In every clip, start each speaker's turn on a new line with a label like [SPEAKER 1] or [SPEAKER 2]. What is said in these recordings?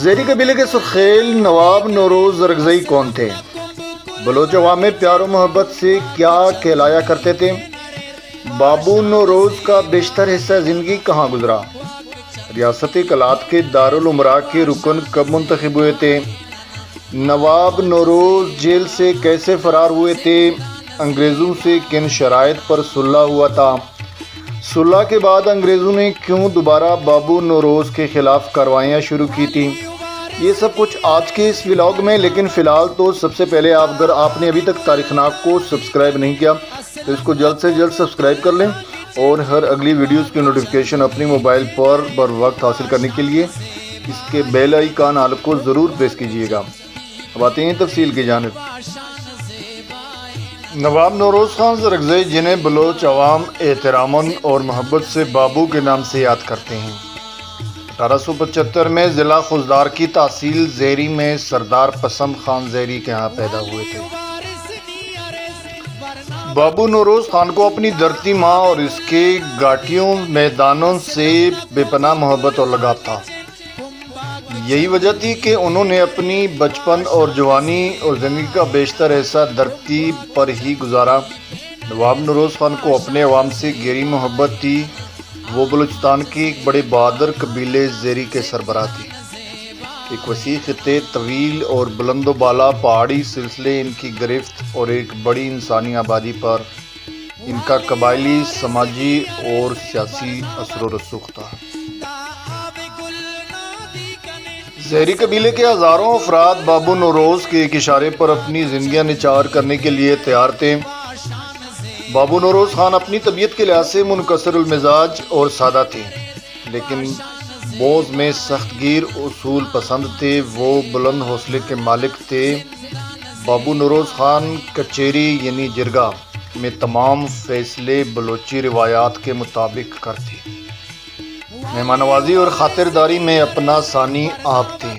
[SPEAKER 1] زیری قبیلے کے سرخیل نواب نوروز زرگزئی کون تھے؟ بلوچ عوام میں پیار و محبت سے کیا کہلایا کرتے تھے؟ بابو نوروز کا بیشتر حصہ زندگی کہاں گزرا؟ ریاست کلات کے دارالامراء کے رکن کب منتخب ہوئے تھے؟ نواب نوروز جیل سے کیسے فرار ہوئے تھے؟ انگریزوں سے کن شرائط پر صلح ہوا تھا؟ صلح کے بعد انگریزوں نے کیوں دوبارہ بابو نوروز کے خلاف کارروائیاں شروع کی تھیں؟ یہ سب کچھ آج کے اس ولاگ میں، لیکن فی الحال تو سب سے پہلے اگر آپ نے ابھی تک تاریخ ناک کو سبسکرائب نہیں کیا تو اس کو جلد سے جلد سبسکرائب کر لیں، اور ہر اگلی ویڈیوز کی نوٹیفیکیشن اپنی موبائل پر بر وقت حاصل کرنے کے لیے اس کے بیل آئیکن آل کو ضرور پریس کیجیے گا۔ اب آتے ہیں تفصیل کی جانب۔ نواب نوروز خان زرگزئی، جنہیں بلوچ عوام احتراماً اور محبت سے بابو کے نام سے یاد کرتے ہیں، 1875 میں ضلع خوزدار کی تحصیل زیری میں سردار پسند خان زیری کے ہاں پیدا ہوئے تھے۔ بابو نوروز خان کو اپنی دھرتی ماں اور اس کے گھاٹیوں میدانوں سے بے پناہ محبت اور لگاؤ تھا۔ یہی وجہ تھی کہ انہوں نے اپنی بچپن اور جوانی اور زندگی کا بیشتر حصہ دھرتی پر ہی گزارا۔ نواب نوروز خان کو اپنے عوام سے گہری محبت تھی۔ وہ بلوچستان کے ایک بڑے بہادر قبیلے زیری کے سربراہ تھے۔ ایک وسیع خطے، طویل اور بلند و بالا پہاڑی سلسلے ان کی گرفت اور ایک بڑی انسانی آبادی پر ان کا قبائلی، سماجی اور سیاسی اثر و رسوخ تھا۔ زیری قبیلے کے ہزاروں افراد بابو نوروز کے ایک اشارے پر اپنی زندگیاں نچار کرنے کے لیے تیار تھے۔ بابو نوروز خان اپنی طبیعت کے لحاظ سے منکسر المزاج اور سادہ تھے، لیکن بوز میں سخت گیر، اصول پسند تھے۔ وہ بلند حوصلے کے مالک تھے۔ بابو نوروز خان کچہری یعنی جرگہ میں تمام فیصلے بلوچی روایات کے مطابق کرتے۔ مہمان نوازی اور خاطرداری میں اپنا ثانی آپ تھے۔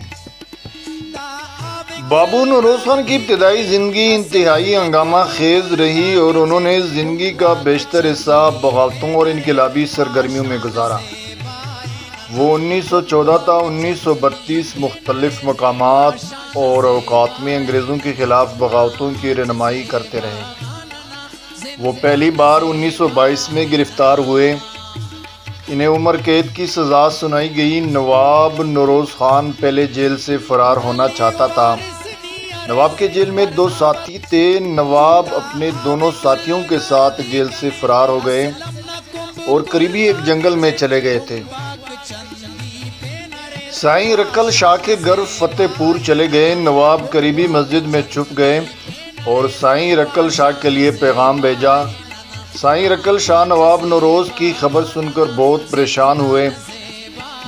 [SPEAKER 1] بابو نوروز خان کی ابتدائی زندگی انتہائی ہنگامہ خیز رہی اور انہوں نے زندگی کا بیشتر حصہ بغاوتوں اور انقلابی سرگرمیوں میں گزارا۔ وہ 1914 تا 1932 مختلف مقامات اور اوقات میں انگریزوں کے خلاف بغاوتوں کی رہنمائی کرتے رہے۔ وہ پہلی بار 1922 میں گرفتار ہوئے۔ انہیں عمر قید کی سزا سنائی گئی۔ نواب نوروز خان پہلے جیل سے فرار ہونا چاہتا تھا۔ نواب کے جیل میں 2 ساتھی تھے۔ نواب اپنے دونوں ساتھیوں کے ساتھ جیل سے فرار ہو گئے اور قریبی ایک جنگل میں چلے گئے تھے۔ سائیں رکل شاہ کے گھر فتح پور چلے گئے۔ نواب قریبی مسجد میں چھپ گئے اور سائیں رکل شاہ کے لیے پیغام بھیجا۔ سائیں رکل شاہ نواب نوروز کی خبر سن کر بہت پریشان ہوئے۔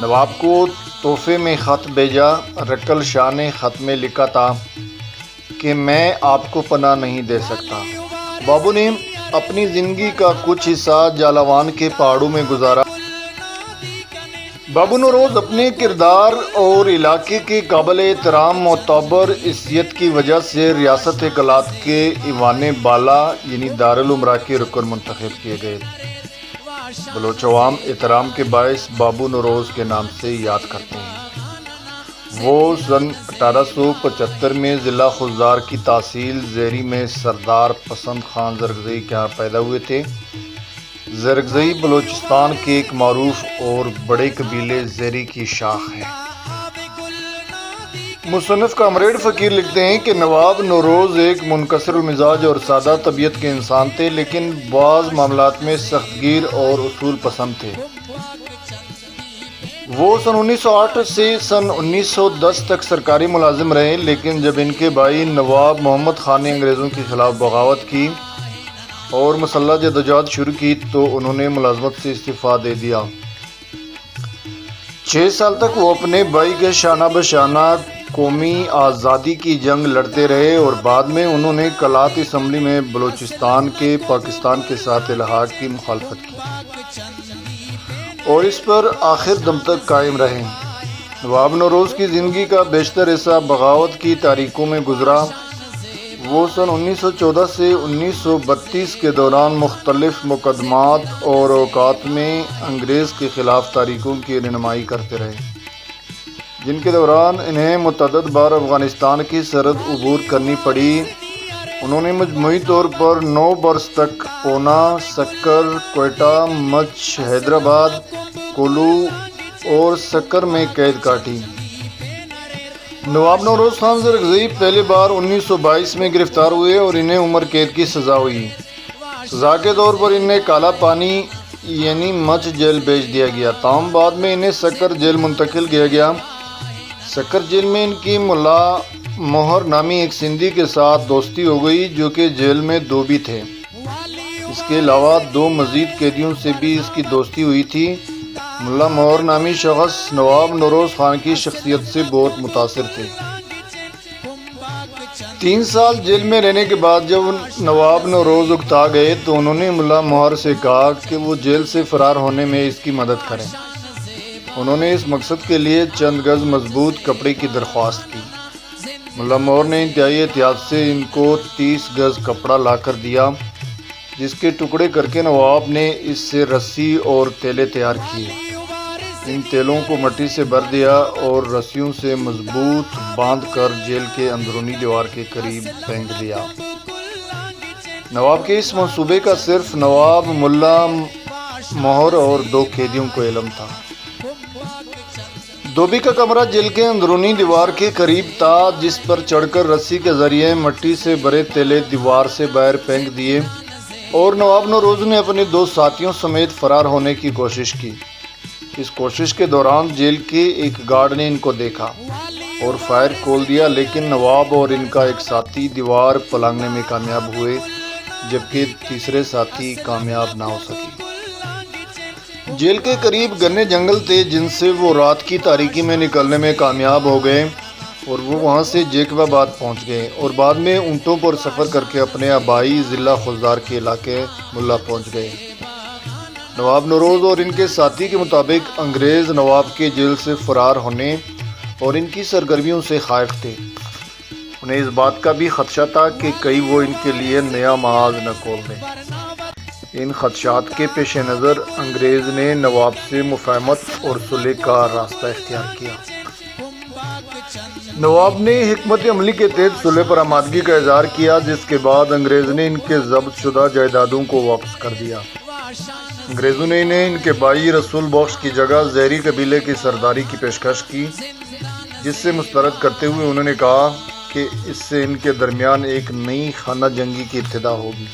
[SPEAKER 1] نواب کو تحفے میں خط بھیجا۔ رکل شاہ نے خط میں لکھا تھا کہ میں آپ کو پناہ نہیں دے سکتا۔ بابو نے اپنی زندگی کا کچھ حصہ جالاوان کے پہاڑوں میں گزارا۔ بابو نوروز اپنے کردار اور علاقے کے قابل احترام معتبر حیثیت کی وجہ سے ریاست کلات کے ایوان بالا یعنی دارالامراء کے رکن منتخب کیے گئے۔ بلوچ عوام احترام کے باعث بابو نوروز کے نام سے یاد کرتے ہیں۔ وہ سن 1875 میں ضلع خوزدار کی تحصیل زیری میں سردار پسند خان زرگزئی کے ہاں پیدا ہوئے تھے۔ زرگزئی بلوچستان کے ایک معروف اور بڑے قبیلے زیری کی شاخ ہے۔ مصنف کامریڈ فقیر لکھتے ہیں کہ نواب نوروز ایک منکسر المزاج اور سادہ طبیعت کے انسان تھے، لیکن بعض معاملات میں سخت گیر اور اصول پسند تھے۔ وہ سن 1908 سے سن 1910 تک سرکاری ملازم رہے، لیکن جب ان کے بھائی نواب محمد خان نے انگریزوں کے خلاف بغاوت کی اور مسلح جدوجہد شروع کی تو انہوں نے ملازمت سے استعفیٰ دے دیا۔ 6 سال تک وہ اپنے بھائی کے شانہ بشانہ قومی آزادی کی جنگ لڑتے رہے اور بعد میں انہوں نے کلات اسمبلی میں بلوچستان کے پاکستان کے ساتھ الحاق کی مخالفت کی اور اس پر آخر دم تک قائم رہے۔ نواب نوروز کی زندگی کا بیشتر حصہ بغاوت کی تاریخوں میں گزرا۔ وہ سن 1914 سے 1932 کے دوران مختلف مقدمات اور اوقات میں انگریز کے خلاف تاریخوں کی رہنمائی کرتے رہے۔ جن کے دوران انہیں متعدد بار افغانستان کی سرحد عبور کرنی پڑی۔ انہوں نے مجموعی طور پر 9 برس تک پونا، سکر، کوئٹہ، مچھ، حیدرآباد، کولو اور سکر میں قید کاٹی۔ نواب نوروز خان زرگزئی پہلی بار 1922 میں گرفتار ہوئے اور انہیں عمر قید کی سزا ہوئی۔ سزا کے طور پر انہیں کالا پانی یعنی مچھ جیل بھیج دیا گیا، تاہم بعد میں انہیں سکر جیل منتقل کیا گیا۔ سکر جیل میں ان کی ملا مہر نامی ایک سندھی کے ساتھ دوستی ہو گئی جو کہ جیل میں دوبی تھے۔ اس کے علاوہ 2 مزید قیدیوں سے بھی اس کی دوستی ہوئی تھی۔ ملا مہر نامی شخص نواب نوروز خان کی شخصیت سے بہت متاثر تھے۔ 3 سال جیل میں رہنے کے بعد جب نواب نوروز اکتا گئے تو انہوں نے ملا مہر سے کہا کہ وہ جیل سے فرار ہونے میں اس کی مدد کریں۔ انہوں نے اس مقصد کے لیے چند گز مضبوط کپڑے کی درخواست کی۔ ملا مہر نے انتہائی احتیاط سے ان کو 30 گز کپڑا لا کر دیا، جس کے ٹکڑے کر کے نواب نے اس سے رسی اور تیلے تیار کیے۔ ان تیلوں کو مٹی سے بھر دیا اور رسیوں سے مضبوط باندھ کر جیل کے اندرونی دیوار کے قریب پھینک دیا۔ نواب کے اس منصوبے کا صرف نواب، ملا مہر اور 2 قیدیوں کو علم تھا۔ دھوبی کا کمرہ جیل کے اندرونی دیوار کے قریب تھا، جس پر چڑھ کر رسی کے ذریعے مٹی سے بھرے تیلے دیوار سے باہر پھینک دیے اور نواب نوروز نے اپنے 2 ساتھیوں سمیت فرار ہونے کی کوشش کی۔ اس کوشش کے دوران جیل کے ایک گارڈ نے ان کو دیکھا اور فائر کھول دیا، لیکن نواب اور ان کا ایک ساتھی دیوار پلانگنے میں کامیاب ہوئے، جبکہ تیسرے ساتھی کامیاب نہ ہو سکے۔ جیل کے قریب گھنے جنگل تھے جن سے وہ رات کی تاریکی میں نکلنے میں کامیاب ہو گئے اور وہ وہاں سے جیکب آباد پہنچ گئے اور بعد میں اونٹوں پر سفر کر کے اپنے آبائی ضلع خضدار کے علاقے ملا پہنچ گئے۔ نواب نوروز اور ان کے ساتھی کے مطابق انگریز نواب کے جیل سے فرار ہونے اور ان کی سرگرمیوں سے خائف تھے۔ انہیں اس بات کا بھی خدشہ تھا کہ کہیں وہ ان کے لیے نیا محاذ نہ کھول دیں۔ ان خدشات کے پیش نظر انگریز نے نواب سے مفاہمت اور صلح کا راستہ اختیار کیا۔ نواب نے حکمت عملی کے تحت صلح پر آمادگی کا اظہار کیا، جس کے بعد انگریز نے ان کے ضبط شدہ جائیدادوں کو واپس کر دیا۔ انگریزوں نے انہیں ان کے بھائی رسول بخش کی جگہ زہری قبیلے کی سرداری کی پیشکش کی، جس سے مسترد کرتے ہوئے انہوں نے کہا کہ اس سے ان کے درمیان ایک نئی خانہ جنگی کی ابتدا ہوگی۔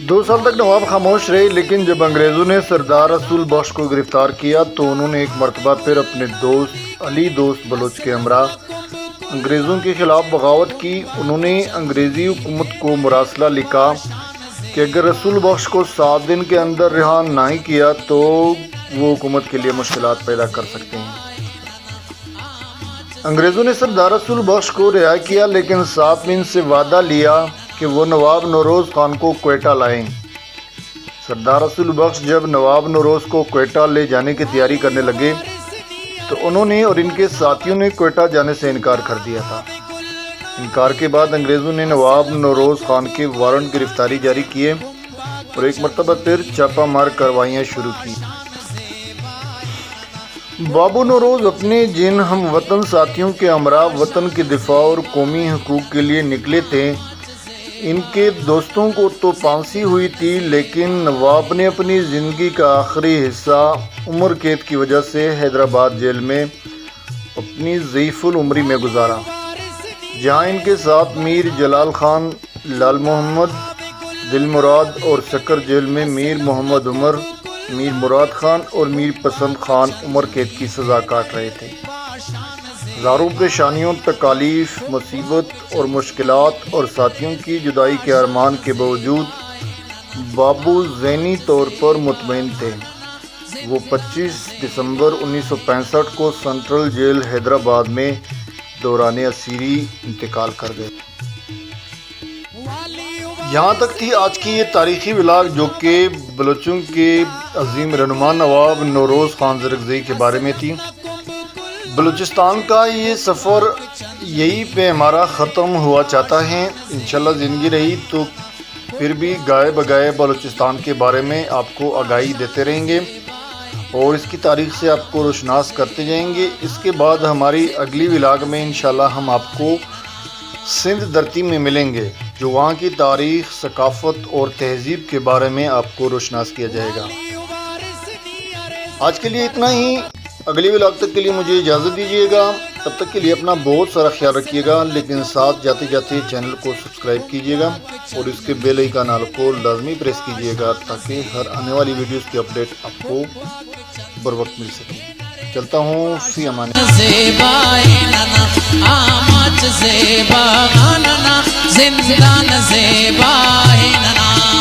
[SPEAKER 1] 2 سال تک نواب خاموش رہے، لیکن جب انگریزوں نے سردار رسول بخش کو گرفتار کیا تو انہوں نے ایک مرتبہ پھر اپنے دوست علی دوست بلوچ کے ہمراہ انگریزوں کے خلاف بغاوت کی۔ انہوں نے انگریزی حکومت کو مراسلہ لکھا کہ اگر رسول بخش کو 7 دن کے اندر رہا نہ کیا تو وہ حکومت کے لیے مشکلات پیدا کر سکتے ہیں۔ انگریزوں نے سردار رسول بخش کو رہا کیا، لیکن 7 دن سے وعدہ لیا کہ وہ نواب نوروز خان کو کوئٹہ لائیں۔ سردار رسول بخش جب نواب نوروز کو کوئٹہ لے جانے کی تیاری کرنے لگے تو انہوں نے اور ان کے ساتھیوں نے کوئٹہ جانے سے انکار کر دیا تھا۔ انکار کے بعد انگریزوں نے نواب نوروز خان کے وارنٹ گرفتاری جاری کیے اور ایک مرتبہ پھر چھاپہ مار کارروائیاں شروع کی۔ بابو نوروز اپنے جن ہم وطن ساتھیوں کے ہمراہ وطن کے دفاع اور قومی حقوق کے لیے نکلے تھے، ان کے دوستوں کو تو پھانسی ہوئی تھی، لیکن نواب نے اپنی زندگی کا آخری حصہ عمر قید کی وجہ سے حیدرآباد جیل میں اپنی ضعیف العمری میں گزارا، جہاں ان کے ساتھ میر جلال خان، لال محمد، دل مراد اور سکر جیل میں میر محمد عمر، میر مراد خان اور میر پسند خان عمر قید کی سزا کاٹ رہے تھے۔ ہزاروں پریشانیوں، تکالیف، مصیبت اور مشکلات اور ساتھیوں کی جدائی کے ارمان کے باوجود بابو ذہنی طور پر مطمئن تھے۔ وہ 25 دسمبر 1965 کو سینٹرل جیل حیدرآباد میں دوران اسیری انتقال کر گئے۔ یہاں تک تھی آج کی یہ تاریخی ولاگ، جو کہ بلوچوں کے عظیم رہنما نواب نوروز خان زرگزئی کے بارے میں تھی۔ بلوچستان کا یہ سفر یہی پہ ہمارا ختم ہوا چاہتا ہے۔ انشاءاللہ زندگی رہی تو پھر بھی گائے بگائے بلوچستان کے بارے میں آپ کو آگاہی دیتے رہیں گے، اور اس کی تاریخ سے آپ کو روشناس کرتے جائیں گے۔ اس کے بعد ہماری اگلی ولاگ میں انشاءاللہ ہم آپ کو سندھ دھرتی میں ملیں گے، جو وہاں کی تاریخ، ثقافت اور تہذیب کے بارے میں آپ کو روشناس کیا جائے گا۔ آج کے لیے اتنا ہی، اگلی ولاگ تک کے لیے مجھے اجازت دیجیے گا۔ تب تک کے لیے اپنا بہت سارا خیال رکھیے گا، لیکن ساتھ جاتے جاتے چینل کو سبسکرائب کیجیے گا اور اس کے بیل آئیکن کو لازمی پریس کیجیے گا، تاکہ ہر آنے والی ویڈیوز کی اپڈیٹ آپ کو بر وقت مل سکے۔ چلتا ہوں، فی امان
[SPEAKER 2] زندان زیبا ہے ننا